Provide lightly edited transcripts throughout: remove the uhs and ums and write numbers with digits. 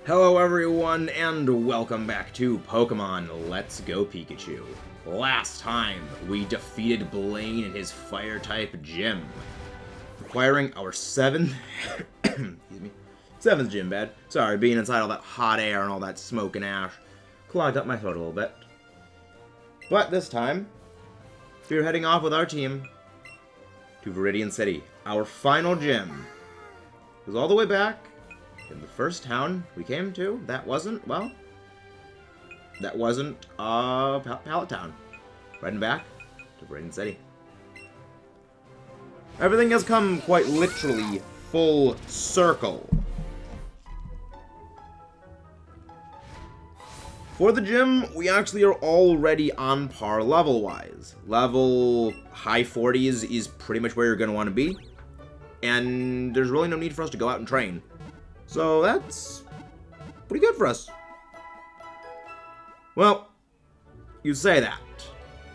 Hello everyone, and welcome back to Pokemon Let's Go Pikachu. Last time, we defeated Blaine in his Fire-type gym, acquiring our seventh gym bed. Sorry, being inside all that hot air and all that smoke and ash clogged up my throat a little bit. But this time, we're heading off with our team to Viridian City, our final gym. It was all the way back in the first town we came to. That wasn't Pallet Town. Riding back to Viridian City. Everything has come quite literally full circle. For the gym, we actually are already on par level-wise. Level high 40s is pretty much where you're going to want to be. And there's really no need for us to go out and train. So that's pretty good for us. Well, you say that.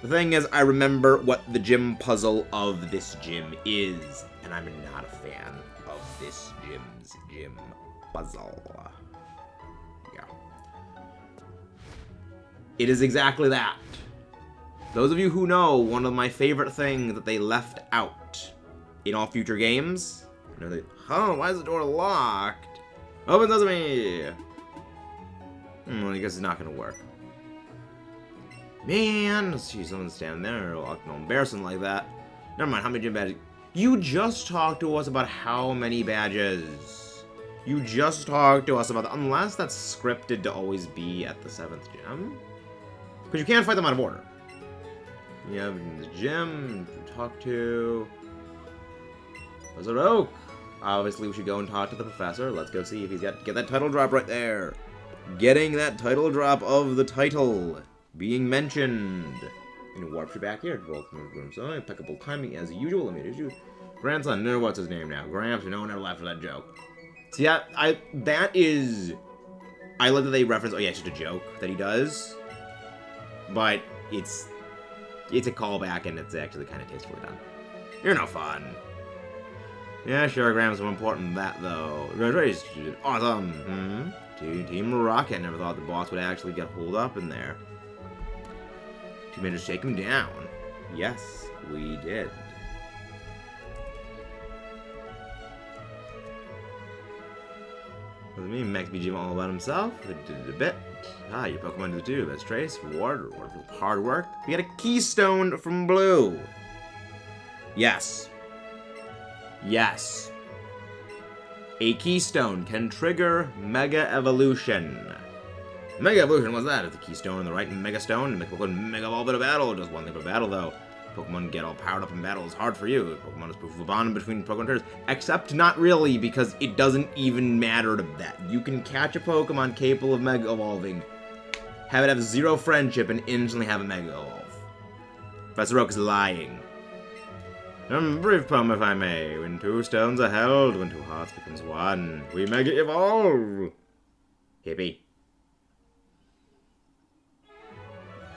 The thing is, I remember what the gym puzzle of this gym is. And I'm not a fan of this gym's gym puzzle. Yeah. It is exactly that. Those of you who know, one of my favorite things that they left out in all future games, you know, why is the door locked? Open sesame! Well, I guess it's not gonna work. Man, let's see, someone's standing there, acting embarrassing like that. Never mind, how many gym badges? You just talked to us about how many badges. You just talked to us about that, unless that's scripted to always be at the 7th gym. Because you can't fight them out of order. You have in the gym to talk to. Wizard Oak. Obviously, we should go and talk to the professor. Let's go see if he's get that title drop right there. Getting that title drop of the title being mentioned. And warp you back here. Impeccable timing as usual. Let me do. Grandson, no, what's his name now? Gramps, no one ever laughed at that joke. See, I like that they reference, oh yeah, it's just a joke that he does. But it's a callback and it's actually kind of tastefully done. You're no fun. Yeah, sure, Graham's more important than that, though. Awesome. Team Rocket never thought the boss would actually get holed up in there. Team managed to take him down. Yes, we did. What does it mean? Max BGM all about himself? It did it a bit. Ah, your Pokemon do too. Best Trace, reward for hard work. We got a Keystone from Blue. Yes. Yes. A Keystone can trigger Mega Evolution. Mega Evolution, what's that? If the Keystone and the right Mega Stone to make Pokemon Mega Evolve in a battle. Just one thing for battle, though. Pokemon get all powered up in battle is hard for you. Pokemon is proof of a bond between Pokemon trainers. Except not really, because it doesn't even matter to that. You can catch a Pokemon capable of Mega Evolving, have it have 0 friendship, and instantly have a Mega Evolve. Professor Oak is lying. Brief poem, if I may. When 2 stones are held, when 2 hearts becomes 1, we Mega Evolve. Hippie.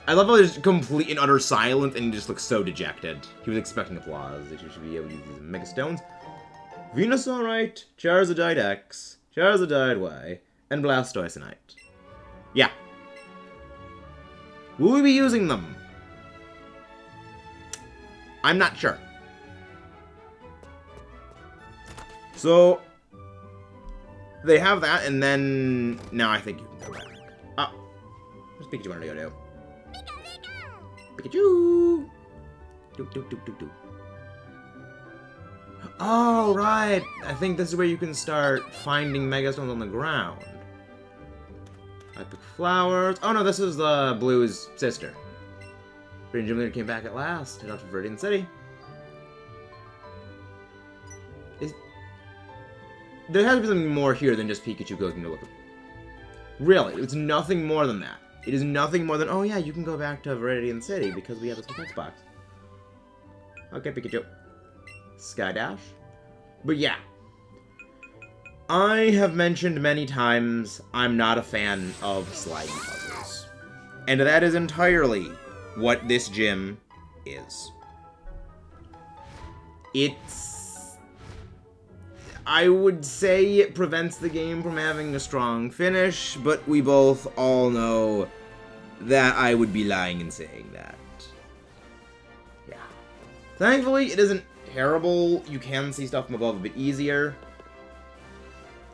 I love how there's complete and utter silence and he just looks so dejected. He was expecting applause that you should be able to use these Mega Stones. Venusaurite, Charizardite X, Charizardite Y, and Blastoisinite. Yeah. Will we be using them? I'm not sure. So, they have that, and then now I think you can go back. Oh, what's Pikachu want to go do? Pikachu! Do. Oh, right! I think this is where you can start finding Megastones on the ground. I pick flowers. Oh no, this is Blue's sister. Viridian Gym Leader came back at last. Head out to Viridian City. There has to be something more here than just Pikachu goes into look. Really, it's nothing more than that. It is nothing more than, oh yeah, you can go back to Viridian City because we have this text box. Okay, Pikachu. Skydash. But yeah. I have mentioned many times I'm not a fan of sliding puzzles. And that is entirely what this gym is. It's... I would say it prevents the game from having a strong finish, but we both all know that I would be lying in saying that. Yeah. Thankfully, it isn't terrible. You can see stuff from above a bit easier.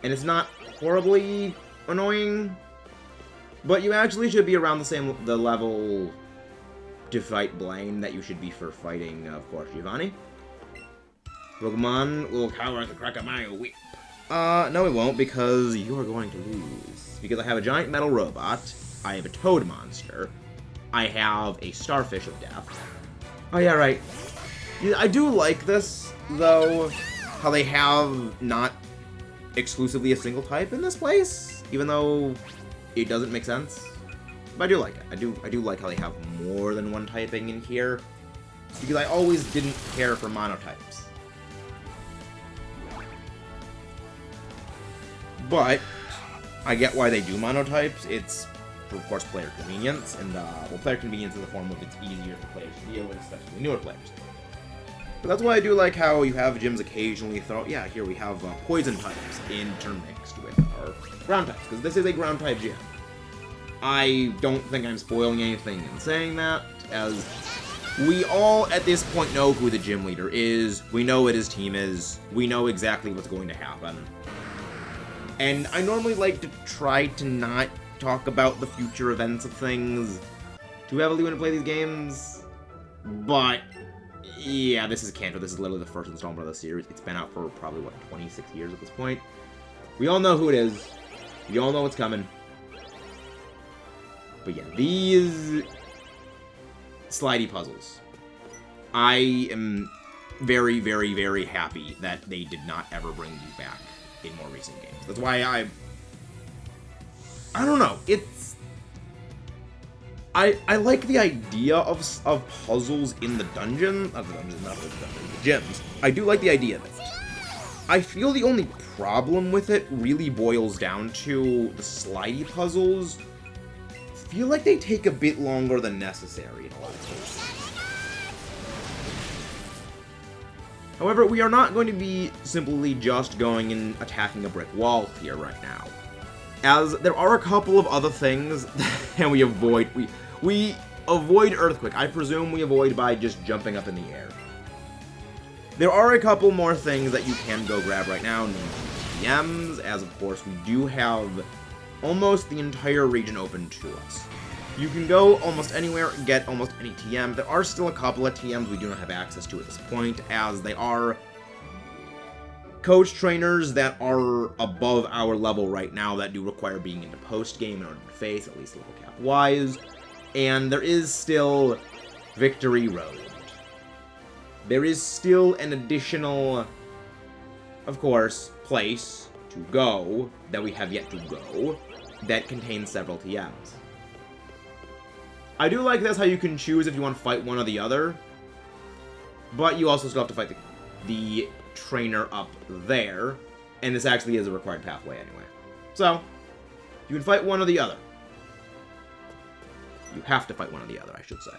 And it's not horribly annoying. But you actually should be around the level to fight Blaine that you should be for fighting, of course, Giovanni. Pokemon will cower at the crack of my whip. No it won't, because you are going to lose. Because I have a giant metal robot, I have a toad monster, I have a starfish of death. Oh yeah, right. Yeah, I do like this, though, how they have not exclusively a single type in this place, even though it doesn't make sense. But I do like it. I do like how they have more than one typing in here, because I always didn't care for monotypes. But I get why they do monotypes. It's, for, of course, player convenience, and, well, player convenience in the form of it's easier for players to deal with, especially newer players. But that's why I do like how you have gyms occasionally throw, yeah, here we have poison types intermixed with our ground types, because this is a ground type gym. I don't think I'm spoiling anything in saying that, as we all at this point know who the gym leader is, we know what his team is, we know exactly what's going to happen. And I normally like to try to not talk about the future events of things too heavily when I play these games, but yeah, this is Kanto. This is literally the first installment of the series. It's been out for probably, what, 26 years at this point? We all know who it is. We all know what's coming. But yeah, these slidey puzzles. I am very, very, very happy that they did not ever bring these back in more recent games. That's why I don't know. It's I like the idea of puzzles in the dungeon. Not the dungeons, not the dungeons, the gyms. I do like the idea of it. I feel the only problem with it really boils down to the slidey puzzles. I feel like they take a bit longer than necessary in a lot of cases. However, we are not going to be simply just going and attacking a brick wall here right now, as there are a couple of other things that we avoid. We avoid Earthquake. I presume we avoid by just jumping up in the air. There are a couple more things that you can go grab right now, named TMs, as of course we do have almost the entire region open to us. You can go almost anywhere and get almost any TM. There are still a couple of TMs we do not have access to at this point, as they are coach trainers that are above our level right now that do require being into post-game in order to face, at least level cap-wise. And there is still Victory Road. There is still an additional, of course, place to go that we have yet to go that contains several TMs. I do like this, how you can choose if you want to fight one or the other, but you also still have to fight the trainer up there, and this actually is a required pathway anyway. So, you can fight one or the other. You have to fight one or the other, I should say.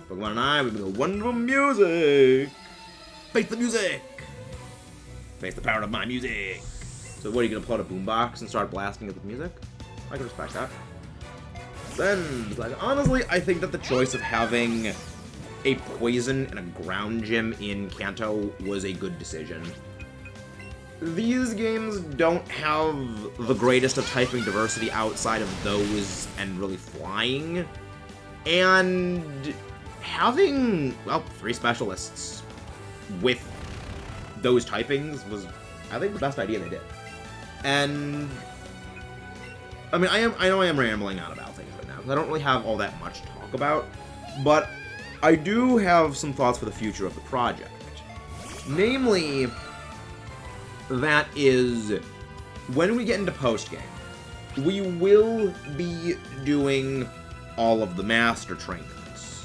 Pokemon and I, we've got wonderful music! Face the music! Face the power of my music! So what, are you gonna pull out a boombox and start blasting it with music? I can respect that. Then, like, honestly, I think that the choice of having a poison and a ground gym in Kanto was a good decision. These games don't have the greatest of typing diversity outside of those and really flying. And having, well, 3 specialists with those typings was, I think, the best idea they did. And I mean, I know I am rambling on about things right now, because I don't really have all that much to talk about, but I do have some thoughts for the future of the project. Namely, that is, when we get into post-game, we will be doing all of the master trainers.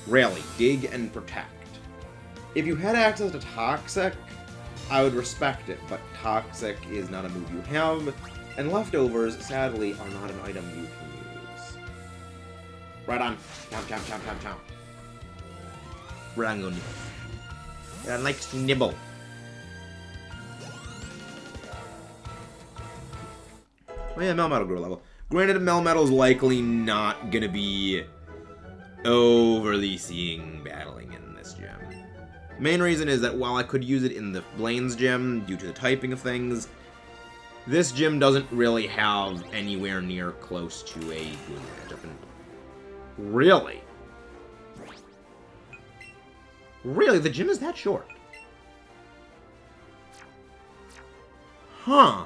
Rally, dig, and protect. If you had access to Toxic, I would respect it, but Toxic is not a move you have, and Leftovers, sadly, are not an item you can use. Right on. Chomp, chomp, chomp, chomp, chomp. Right on, go nibble. Yeah, likes to nibble. Oh yeah, Melmetal grew a level. Granted, Melmetal's likely not gonna be overly seeing battling in this gym. Main reason is that while I could use it in the Blaine's gym due to the typing of things, this gym doesn't really have anywhere near close to a good matchup. Really? Really? The gym is that short? Huh.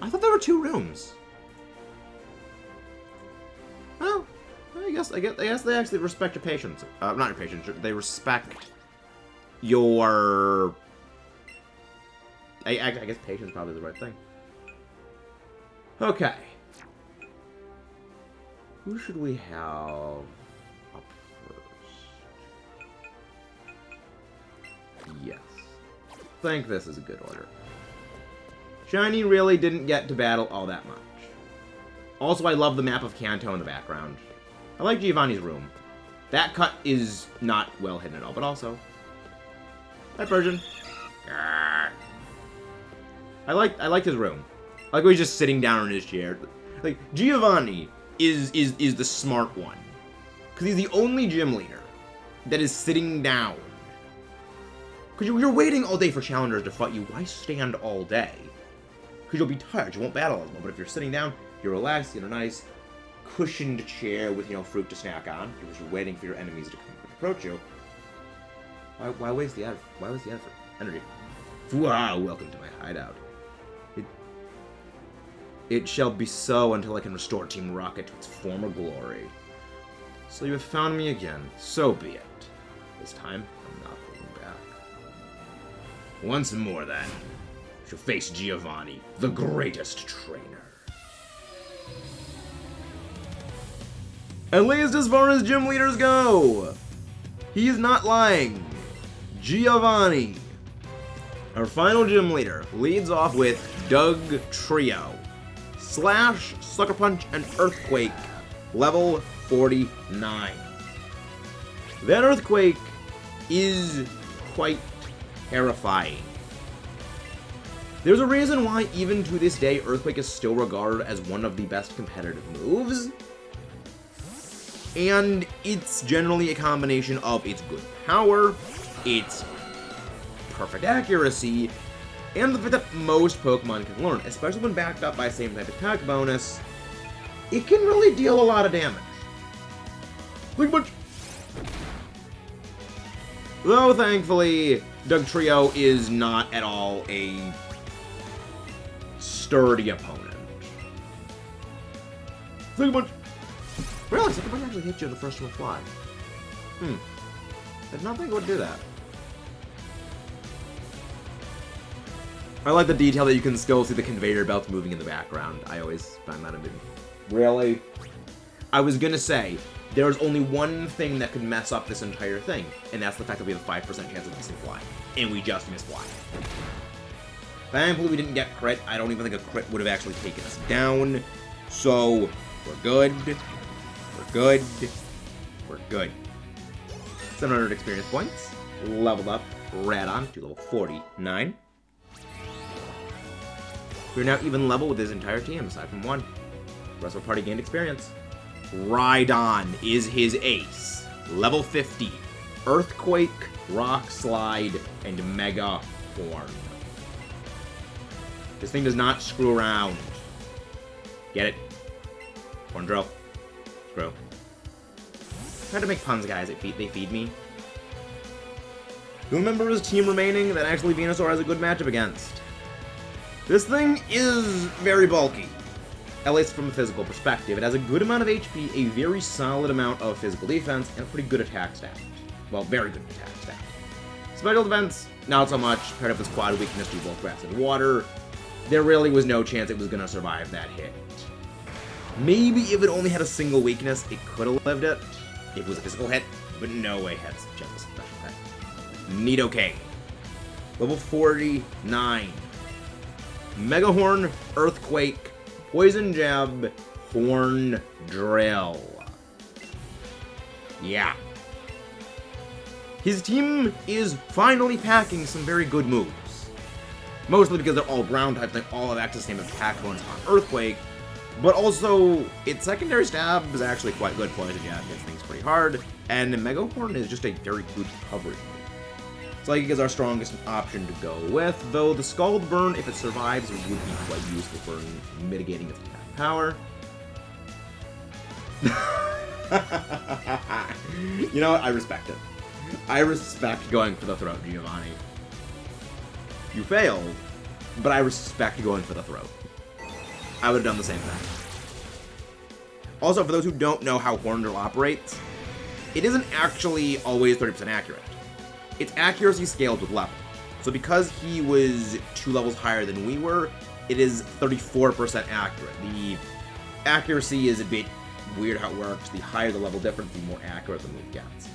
I thought there were 2 rooms. Well, I guess they actually respect your patience. Not your patience. They respect your. I guess patience probably is the right thing. Okay. Who should we have up first? Yes. I think this is a good order. Shiny really didn't get to battle all that much. Also, I love the map of Kanto in the background. I like Giovanni's room. That cut is not well hidden at all, but also... That version. I like his room. I like when he's just sitting down in his chair. Like, Giovanni is the smart one. Because he's the only gym leader that is sitting down. Because you're waiting all day for challengers to fight you. Why stand all day? Because you'll be tired. You won't battle as well. But if you're sitting down, you're relaxed, in a nice cushioned chair with, fruit to snack on. Because you're waiting for your enemies to come approach you. Why waste the effort? Why waste the effort? Energy. Wow, welcome to my hideout. It shall be so until I can restore Team Rocket to its former glory. So you have found me again. So be it. This time, I'm not holding back. Once more, then, you shall face Giovanni, the greatest trainer. At least as far as gym leaders go, he is not lying. Giovanni, our final gym leader, leads off with Doug Trio. Slash, Sucker Punch, and Earthquake, level 49. That Earthquake is quite terrifying. There's a reason why, even to this day, Earthquake is still regarded as one of the best competitive moves. And it's generally a combination of its good power, its perfect accuracy, and the fact that most Pokemon can learn, especially when backed up by the same type of attack bonus, it can really deal a lot of damage. Like much. Though, thankfully, Doug Trio is not at all a sturdy opponent. Like much. Really, Sucker Punch actually hit you in the first one fly. I did not think it would do that. I like the detail that you can still see the conveyor belts moving in the background. I always find that amusing. Really? I was gonna say, there's only one thing that could mess up this entire thing, and that's the fact that we have a 5% chance of missing fly. And we just missed fly. Thankfully, we didn't get crit. I don't even think a crit would have actually taken us down. So, we're good. We're good. We're good. 700 experience points. Leveled up Radon to level 49. We're now even level with his entire team, aside from one. The rest of our party gained experience. Rhydon is his ace. Level 50. Earthquake, Rock Slide, and Mega Horn. This thing does not screw around. Get it? Horn Drill. Screw. Try to make puns, guys. They feed me. Who member of his team remaining that actually Venusaur has a good matchup against? This thing is very bulky, at least from a physical perspective. It has a good amount of HP, a very solid amount of physical defense, and a pretty good attack stat. Well, very good attack stat. Special defense, not so much. Paired up with quad weakness to both grass and water, there really was no chance it was going to survive that hit. Maybe if it only had a single weakness, it could have lived it. If it was a physical hit, but no way it had a special hit. Nidoking. Level 49. Mega Horn, Earthquake, Poison Jab, Horn Drill. Yeah. His team is finally packing some very good moves. Mostly because they're all ground types, they all have access to same attack bonus on Earthquake. But also, its secondary stab is actually quite good. Poison Jab hits things pretty hard. And Mega Horn is just a very good coverage move. Psychic is our strongest option to go with, though the Scald Burn, if it survives, would be quite useful for mitigating its attack power. You know what? I respect it. I respect going for the throat, Giovanni. You failed, but I respect going for the throat. I would have done the same thing. Also, for those who don't know how Horn Drill operates, it isn't actually always 30% accurate. Its accuracy scaled with level. So because he was 2 levels higher than we were, it is 34% accurate. The accuracy is a bit weird how it works. The higher the level difference, the more accurate the move gets.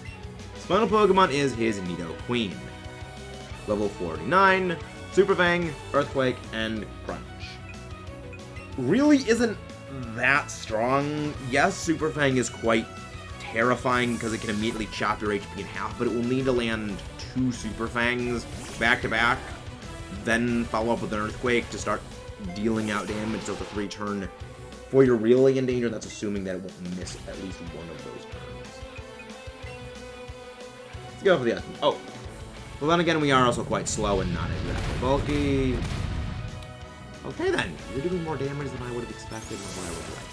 His final Pokemon is his Nidoqueen. Level 49, Super Fang, Earthquake, and Crunch. Really isn't that strong. Yes, Super Fang is quite terrifying because it can immediately chop your HP in half, but it will need to land 2 Super Fangs back to back, then follow up with an Earthquake to start dealing out damage. So the 3-turn, before you're really in danger, that's assuming that it won't miss at least one of those turns. Let's go for the Estimate. Oh, well then again, we are also quite slow and not exactly bulky. Okay then, you're doing more damage than I would have expected and what I would like.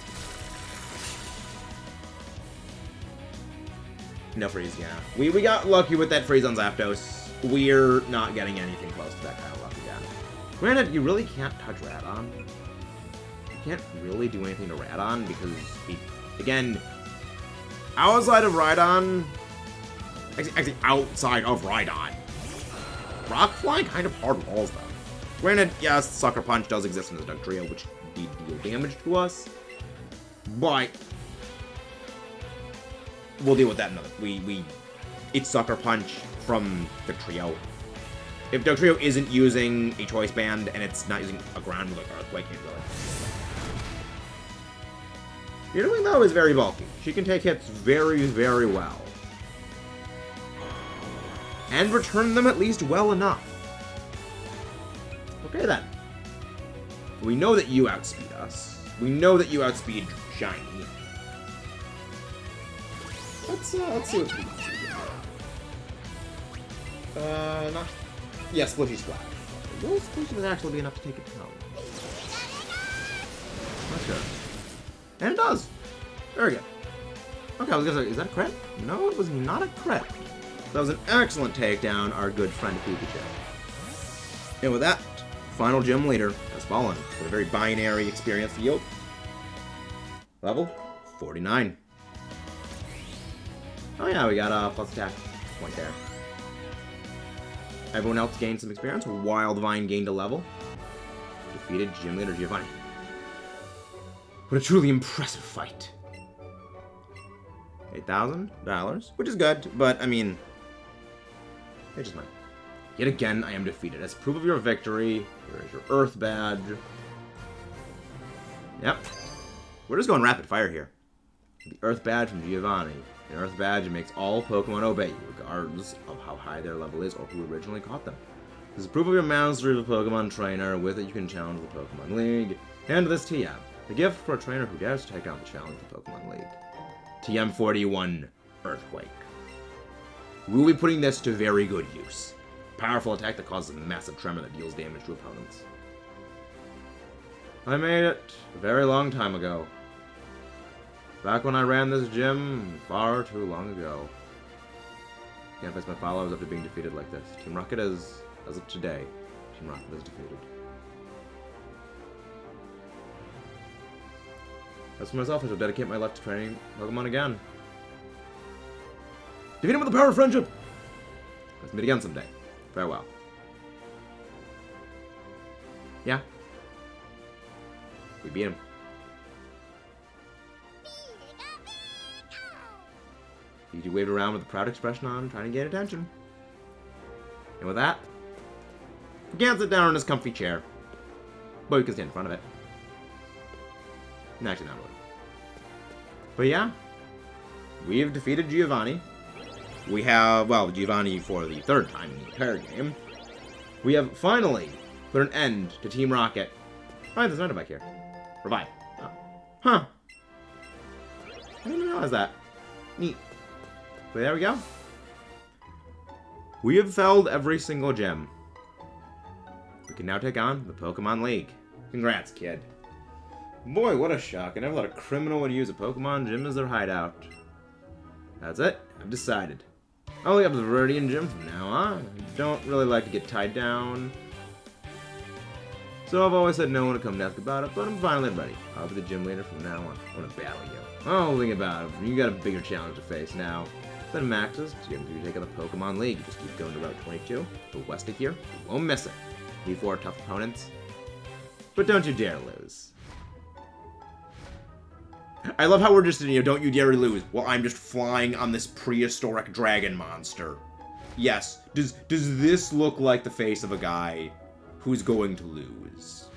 No freeze, yeah. We got lucky with that freeze on Zapdos. We're not getting anything close to that kind of luck again. Granted, you really can't touch Radon. You can't really do anything to Radon because, again, outside of Rhydon, actually outside of Rhydon, Rock Flying kind of hard walls them. Granted, yes, Sucker Punch does exist in the Dugtrio, which did deal damage to us, but we'll deal with that another. It's Sucker Punch from Dugtrio. If Dugtrio isn't using a Choice Band and it's not using a ground move like Earthquake, can't really. Your doing though is very bulky. She can take hits very, very well, and return them at least well enough. Okay then. We know that you outspeed us. We know that you outspeed Shiny. Let's see what we can see. Not... Yeah, Splishy Splash. Will Splishy would actually be enough to take it down? Not sure. And it does! Very good. Okay, I was gonna say, is that a crit? No, it was not a crit. That was an excellent takedown, our good friend Pikachu. And with that, final gym leader has fallen with a very binary experience field. Level 49. Oh yeah, we got a plus attack point there. Everyone else gained some experience. Wild Vine gained a level. Defeated gym leader Giovanni. What a truly impressive fight. $8,000, which is good, but I mean, it's just mine. Yet again, I am defeated. As proof of your victory, here is your Earth Badge. Yep. We're just going rapid fire here. The Earth Badge from Giovanni. The Earth Badge makes all Pokemon obey you, regardless of how high their level is or who originally caught them. This is proof of your mastery of a Pokemon trainer. With it, you can challenge the Pokemon League. Hand this TM. The gift for a trainer who dares to take on the challenge of the Pokemon League. TM41 Earthquake. We will be putting this to very good use. Powerful attack that causes a massive tremor that deals damage to opponents. I made it a very long time ago. Back when I ran this gym, far too long ago. Can't face my followers after being defeated like this. Team Rocket is, as of today, Team Rocket is defeated. As for myself, I shall dedicate my life to training Pokemon again. Defeat him with the power of friendship! Let's meet again someday. Farewell. Yeah. We beat him. He waved around with a proud expression on, trying to gain attention. And with that, he can't sit down in his comfy chair. But we can stand in front of it. No, actually, not really. But yeah, we have defeated Giovanni. We have, well, Giovanni for the third time in the entire game. We have finally Put an end to Team Rocket. Oh, there's another bike here. Revive. Oh. Huh. I didn't realize that. Neat. But there we go. We have felled every single gym. We can now take on the Pokemon League. Congrats, kid. Boy, what a shock. I never thought a criminal would use a Pokemon gym as their hideout. That's it. I've decided. I'll leave up the Viridian Gym from now on. I don't really like to get tied down. So I've always said no one to come and ask about it, but I'm finally ready. I'll be the gym leader from now on. I want to battle you. Oh, think about it. You got a bigger challenge to face now. Then Max's, to take on the Pokemon League. You just keep going to Route 22, to west of here. You won't miss it. Be four tough opponents. But don't you dare lose. I love how we're just, don't you dare lose, while I'm just flying on this prehistoric dragon monster. Yes. Does this look like the face of a guy who's going to lose?